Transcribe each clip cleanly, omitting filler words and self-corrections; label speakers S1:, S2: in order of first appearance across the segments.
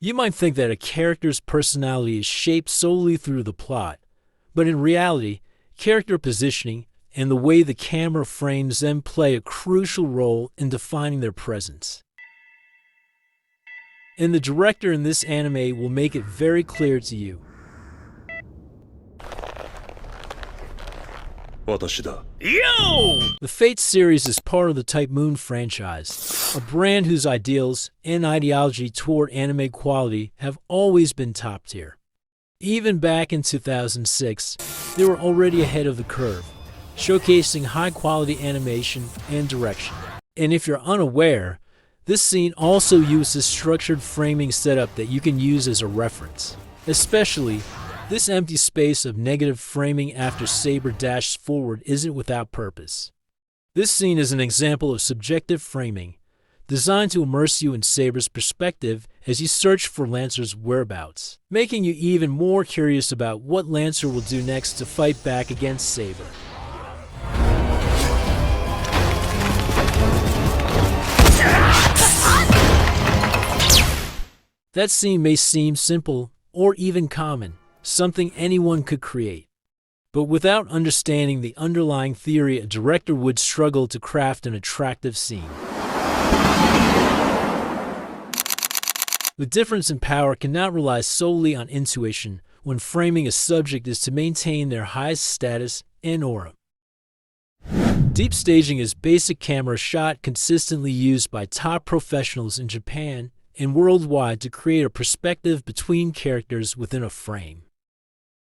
S1: You might think that a character's personality is shaped solely through the plot, but in reality, character positioning and the way the camera frames them play a crucial role in defining their presence. And the director in this anime will make it very clear to you. Yo! The Fate series is part of the Type Moon franchise, a brand whose ideals and ideology toward anime quality have always been top tier. Even back in 2006, they were already ahead of the curve, showcasing high-quality animation and direction. And if you're unaware, this scene also uses structured framing setup that you can use as a reference. Especially, this empty space of negative framing after Saber dashes forward isn't without purpose. This scene is an example of subjective framing, designed to immerse you in Saber's perspective as you search for Lancer's whereabouts, making you even more curious about what Lancer will do next to fight back against Saber. That scene may seem simple or even common, something anyone could create. But without understanding the underlying theory, a director would struggle to craft an attractive scene. The difference in power cannot rely solely on intuition when framing a subject is to maintain their highest status and aura. Deep staging is basic camera shot consistently used by top professionals in Japan and worldwide to create a perspective between characters within a frame.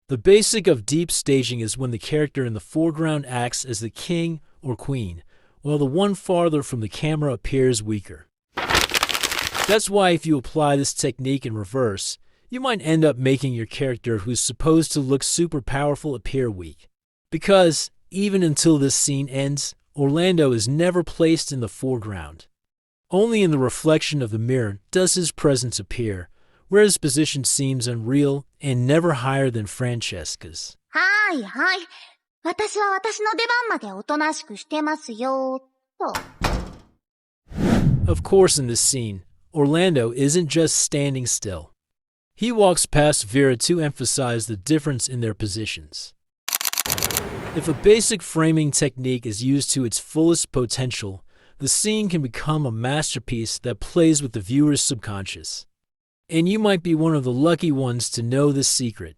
S1: The basic of deep staging is when the character in the foreground acts as the king or queen, while the one farther from the camera appears weaker. That's why if you apply this technique in reverse, you might end up making your character who's supposed to look super powerful appear weak. Because, even until this scene ends, Orlando is never placed in the foreground. Only in the reflection of the mirror does his presence appear, where his position seems unreal and never higher than Francesca's. Of course, in this scene, Orlando isn't just standing still. He walks past Vera to emphasize the difference in their positions. If a basic framing technique is used to its fullest potential, the scene can become a masterpiece that plays with the viewer's subconscious. And you might be one of the lucky ones to know this secret.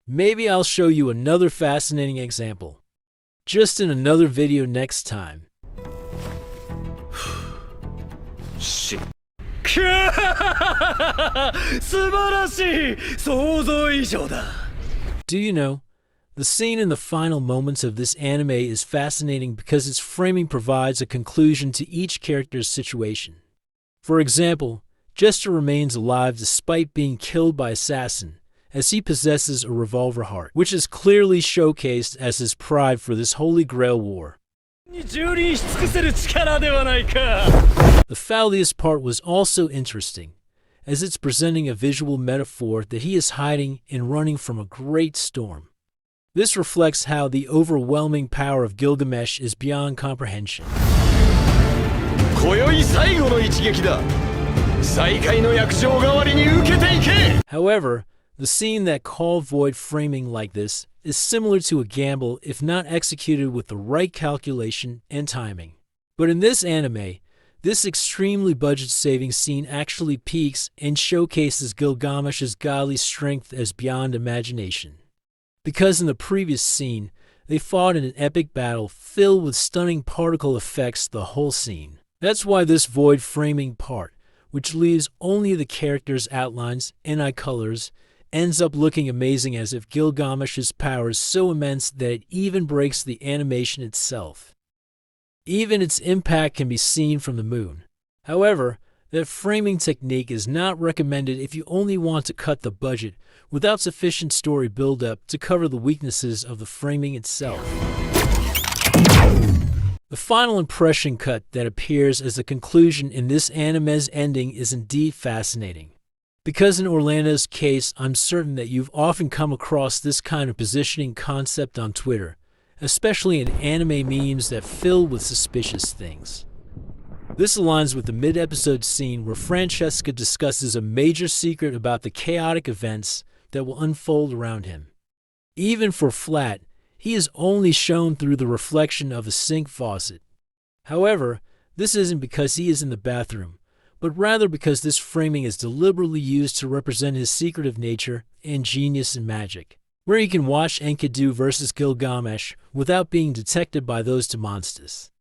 S1: Maybe I'll show you another fascinating example, just in another video next time. Shit. Do you know, the scene in the final moments of this anime is fascinating because its framing provides a conclusion to each character's situation. For example, Jester remains alive despite being killed by Assassin, as he possesses a revolver heart, which is clearly showcased as his pride for this Holy Grail war. The Fallius part was also interesting, as it's presenting a visual metaphor that he is hiding and running from a great storm. This reflects how the overwhelming power of Gilgamesh is beyond comprehension. However, the scene that called void framing like this is similar to a gamble if not executed with the right calculation and timing. But in this anime, this extremely budget-saving scene actually peaks and showcases Gilgamesh's godly strength as beyond imagination. Because in the previous scene, they fought in an epic battle filled with stunning particle effects the whole scene. That's why this void framing part, which leaves only the characters' outlines and eye colors, ends up looking amazing as if Gilgamesh's power is so immense that it even breaks the animation itself. Even its impact can be seen from the moon. However, that framing technique is not recommended if you only want to cut the budget without sufficient story build-up to cover the weaknesses of the framing itself. The final impression cut that appears as the conclusion in this anime's ending is indeed fascinating. Because in Orlando's case, I'm certain that you've often come across this kind of positioning concept on Twitter, especially in anime memes that fill with suspicious things. This aligns with the mid-episode scene where Francesca discusses a major secret about the chaotic events that will unfold around him. Even for Flat, he is only shown through the reflection of a sink faucet. However, this isn't because he is in the bathroom, but rather because this framing is deliberately used to represent his secretive nature and genius in magic, where he can watch Enkidu versus Gilgamesh without being detected by those two monsters.